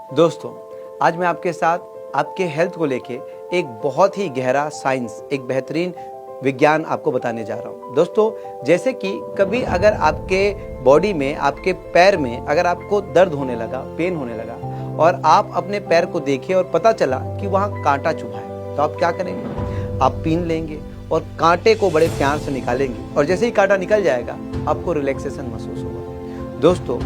दोस्तों, आज मैं आपके साथ आपके हेल्थ को लेके एक बहुत ही गहरा साइंस, एक बेहतरीन विज्ञान आपको बताने जा रहा हूँ। दोस्तों, जैसे कि कभी अगर आपके बॉडी में, आपके पैर में अगर आपको दर्द होने लगा, पेन होने लगा और आप अपने पैर को देखें और पता चला कि वहाँ कांटा चुभा है, तो आप क्या करेंगे? आप पीन लेंगे और कांटे को बड़े प्यार से निकालेंगे और जैसे ही कांटा निकल जाएगा आपको रिलैक्सेशन महसूस होगा। दोस्तों,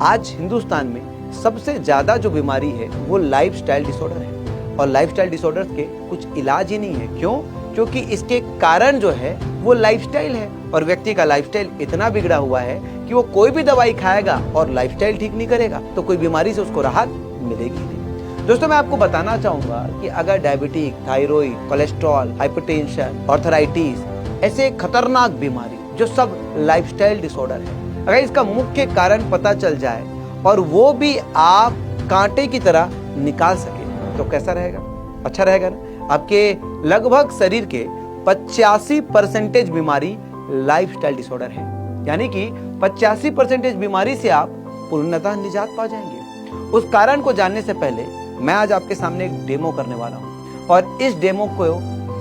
आज हिंदुस्तान में सबसे ज्यादा जो बीमारी है वो लाइफस्टाइल डिसऑर्डर है और लाइफस्टाइल डिसऑर्डर के कुछ इलाज ही नहीं है। क्यों? क्योंकि इसके कारण जो है वो लाइफस्टाइल है और व्यक्ति का लाइफस्टाइल इतना बिगड़ा हुआ है कि वो कोई भी दवाई खाएगा और लाइफस्टाइल ठीक नहीं करेगा तो कोई बीमारी से उसको राहत मिलेगी नहीं। दोस्तों, मैं आपको बताना चाहूंगा कि अगर diabetes, thyroid, cholesterol, hypertension, arthritis, ऐसे खतरनाक बीमारी जो सब लाइफस्टाइल डिसऑर्डर है, अगर इसका मुख्य कारण पता चल जाए और वो भी आप कांटे की तरह निकाल सके तो कैसा रहेगा? अच्छा रहेगा ना? आपके लगभग शरीर के 85% बीमारी लाइफस्टाइल डिसऑर्डर है, यानी कि 85% बीमारी से आप पूर्णतः निजात पा जाएंगे। उस कारण को जानने से पहले मैं आज आपके सामने एक डेमो करने वाला हूं और इस डेमो को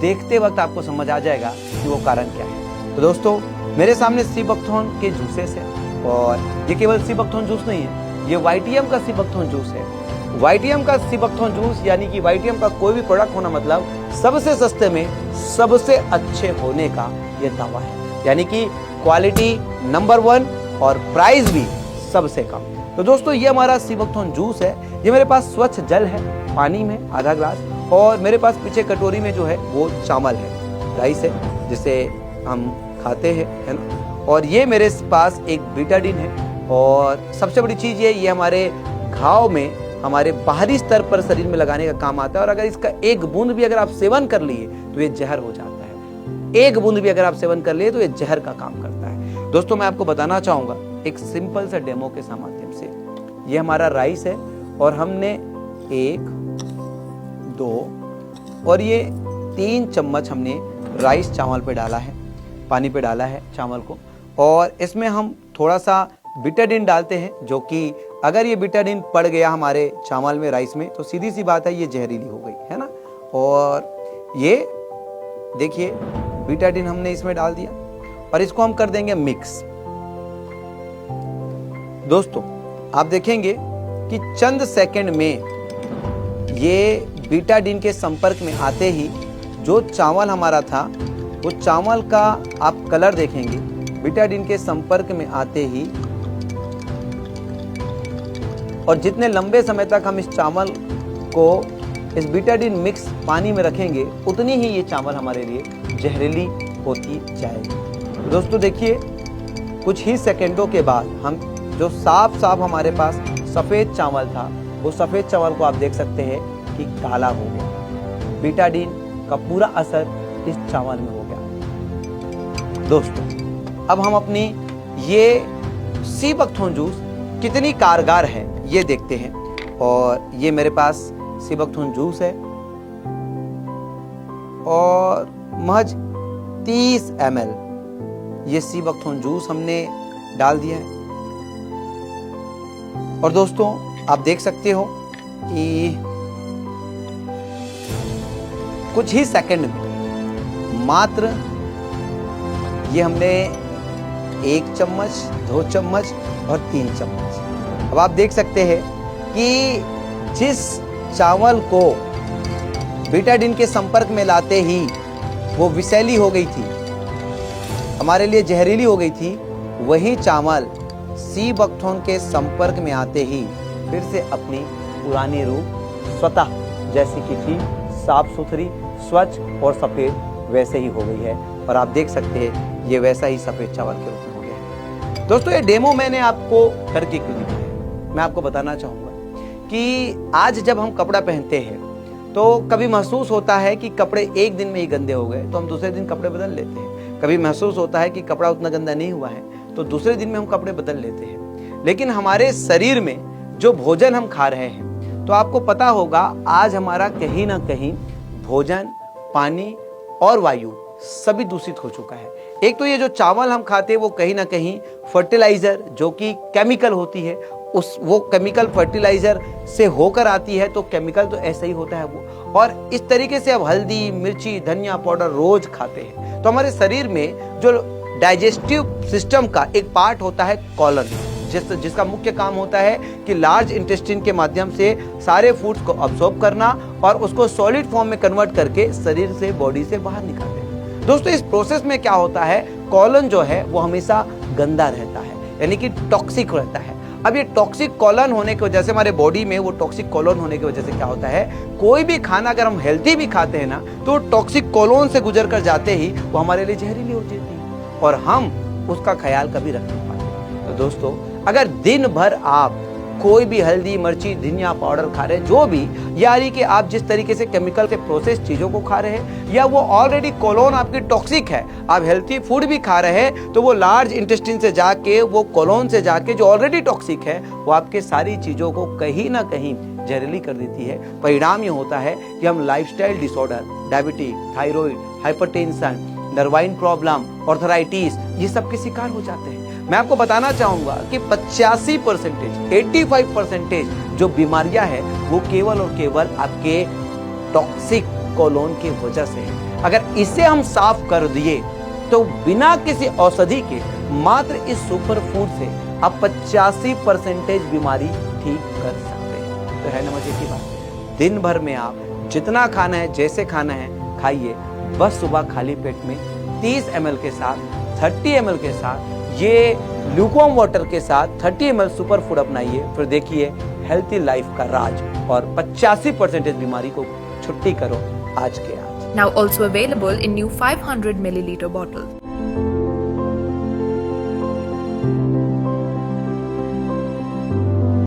देखते वक्त आपको समझ आ जाएगा कि वो कारण क्या है। तो दोस्तों, मेरे सामने सीबकथॉर्न के जूसेस है और ये केवल सीबकथॉर्न जूस नहीं है, ये वाईटीएम का सीबकथॉर्न जूस है। वाईटीएम का सीबकथॉर्न जूस यानी कि वाईटीएम का कोई भी प्रोडक्ट होना मतलब सबसे सस्ते में सबसे अच्छे होने का ये दावा है, यानी कि क्वालिटी नंबर 1 और प्राइस भी सबसे कम। तो दोस्तों, ये हमारा सीबकथॉर्न जूस है। ये मेरे पास स्वच्छ जल है पानी में आधा ग्लास और मेरे पास पीछे कटोरी में जो है वो चावल है, राइस है जिसे हम खाते हैं, है ना। और ये मेरे पास एक बीटाडीन है और सबसे बड़ी चीज ये हमारे घाव में, हमारे बाहरी स्तर पर शरीर में लगाने का काम आता है और अगर इसका एक बूंद भी अगर आप सेवन कर लिए तो ये जहर हो जाता है। एक बूंद भी अगर आप सेवन कर लिए तो ये जहर का काम करता है। दोस्तों, मैं आपको बताना चाहूंगा एक सिंपल सा डेमो के माध्यम से। ये हमारा राइस है और हमने 1, 2 और ये 3 चम्मच हमने राइस चावल पे डाला है, पानी पे डाला है चावल को, और इसमें हम थोड़ा सा बीटाडीन डालते हैं, जो कि अगर ये बीटाडीन पड़ गया हमारे चावल में, राइस में, तो सीधी सी बात है ये जहरीली हो गई, है ना। और ये देखिए बीटाडीन हमने इसमें डाल दिया और इसको हम कर देंगे मिक्स। दोस्तों, आप देखेंगे कि चंद सेकंड में ये बीटाडीन के संपर्क में आते ही जो चावल हमारा था वो चावल का आप कलर देखेंगे, बीटाडीन के संपर्क में आते ही, और जितने लंबे समय तक हम इस चावल को इस बीटाडीन मिक्स पानी में रखेंगे उतनी ही ये चावल हमारे लिए जहरीली होती जाएगी। तो दोस्तों देखिए, कुछ ही सेकंडों के बाद हम जो साफ हमारे पास सफेद चावल था वो सफेद चावल को आप देख सकते हैं कि काला हो गया। बीटाडीन का पूरा असर इस चावल में हो गया। दोस्तों, अब हम अपनी ये सीबकथॉर्न जूस कितनी कारगर है ये देखते हैं और ये मेरे पास सीबकथॉर्न जूस है और महज 30 ml ये सीबकथॉर्न जूस हमने डाल दिया है। और दोस्तों, आप देख सकते हो कि कुछ ही सेकंड में मात्र ये हमने 1 चम्मच, 2 चम्मच और 3 चम्मच। अब आप देख सकते हैं कि जिस चावल को बीटाडीन के संपर्क में लाते ही वो विषैली हो गई थी, हमारे लिए जहरीली हो गई थी, वही चावल सीबकथॉर्न के संपर्क में आते ही फिर से अपनी पुरानी रूप स्वतः जैसी की थी, साफ सुथरी, स्वच्छ और सफेद वैसे ही हो गई है। और आप देख सकते हैं ये वैसा ही सफेद चावल के रूप में हो गया है। दोस्तों, ये डेमो मैंने आपको करके क्यों दिखाया है? मैं आपको बताना चाहूंगा कि आज जब हम कपड़ा पहनते हैं तो कभी महसूस होता है कि कपड़े एक दिन में ही गंदे हो गए तो हम दूसरे दिन कपड़े बदल लेते हैं। कभी महसूस होता है कि कपड़ा उतना गंदा नहीं हुआ है तो दूसरे दिन में हम कपड़े बदल लेते हैं। लेकिन हमारे शरीर में जो भोजन हम खा रहे हैं, तो आपको पता होगा आज हमारा कहीं ना कहीं भोजन, पानी और वायु सभी दूषित हो चुका है। एक तो ये जो चावल हम खाते हैं वो कहीं ना कहीं फर्टिलाइजर जो कि केमिकल होती है वो केमिकल फर्टिलाइजर से होकर आती है, तो केमिकल तो ऐसा ही होता है वो। और इस तरीके से अब हल्दी, मिर्ची, धनिया पाउडर रोज खाते हैं तो हमारे शरीर में जो डाइजेस्टिव सिस्टम का एक पार्ट होता है कॉलन, जिसका मुख्य काम होता है कि लार्ज इंटेस्टाइन के माध्यम से सारे फूड्स को अब्सॉर्ब करना और उसको सॉलिड फॉर्म में कन्वर्ट करके शरीर से, बॉडी से बाहर निकाल देना। दोस्तों, इस प्रोसेस में क्या होता है, कॉलन जो है वो हमेशा गंदा रहता है, यानी कि टॉक्सिक रहता है। अब ये टॉक्सिक कॉलन होने की वजह से, हमारे बॉडी में वो टॉक्सिक कॉलन होने की वजह से क्या होता है, कोई भी खाना अगर हम हेल्थी भी खाते हैं ना, तो टॉक्सिक कॉलोन से गुजर कर जाते ही वो हमारे लिए जहरीली हो जाती है और हम उसका ख्याल कभी रख नहीं पाते। तो दोस्तों, अगर दिन भर आप कोई भी हल्दी, मिर्ची, धनिया पाउडर खा रहे हैं, जो भी, यानी कि आप जिस तरीके से केमिकल से प्रोसेस चीजों को खा रहे हैं, या वो ऑलरेडी कोलोन आपकी टॉक्सिक है, आप हेल्थी फूड भी खा रहे हैं, तो वो लार्ज इंटेस्टाइन से जाके, वो कोलोन से जाके जो ऑलरेडी टॉक्सिक है, वो आपके सारी चीजों को कहीं ना कहीं जहरीली कर देती है। परिणाम ये होता है कि हम lifestyle disorder, diabetes, thyroid, hypertension, nervine problem, arthritis, ये सब के शिकार हो जाते हैं। मैं आपको बताना चाहूंगा कि 85%, 85% जो बीमारियां हैं वो केवल और केवल आपके टॉक्सिक कोलोन की वजह से है। अगर इसे हम साफ कर दिए तो बिना किसी औषधि के, मात्र इस सुपर फूड से आप 85% बीमारी ठीक कर सकते हैं। तो है ना मजे की बात। दिन भर में आप जितना खाना है, जैसे खाना है खाइए, बस सुबह खाली पेट में 30 ml के साथ, 30 ml के साथ, ये ल्यूकवार्म वाटर के साथ 30 ml सुपर फूड अपनाइए, फिर देखिए हेल्थी लाइफ का राज और 85% बीमारी को छुट्टी करो आज के आज। Now also available in new 500 milliliter bottle.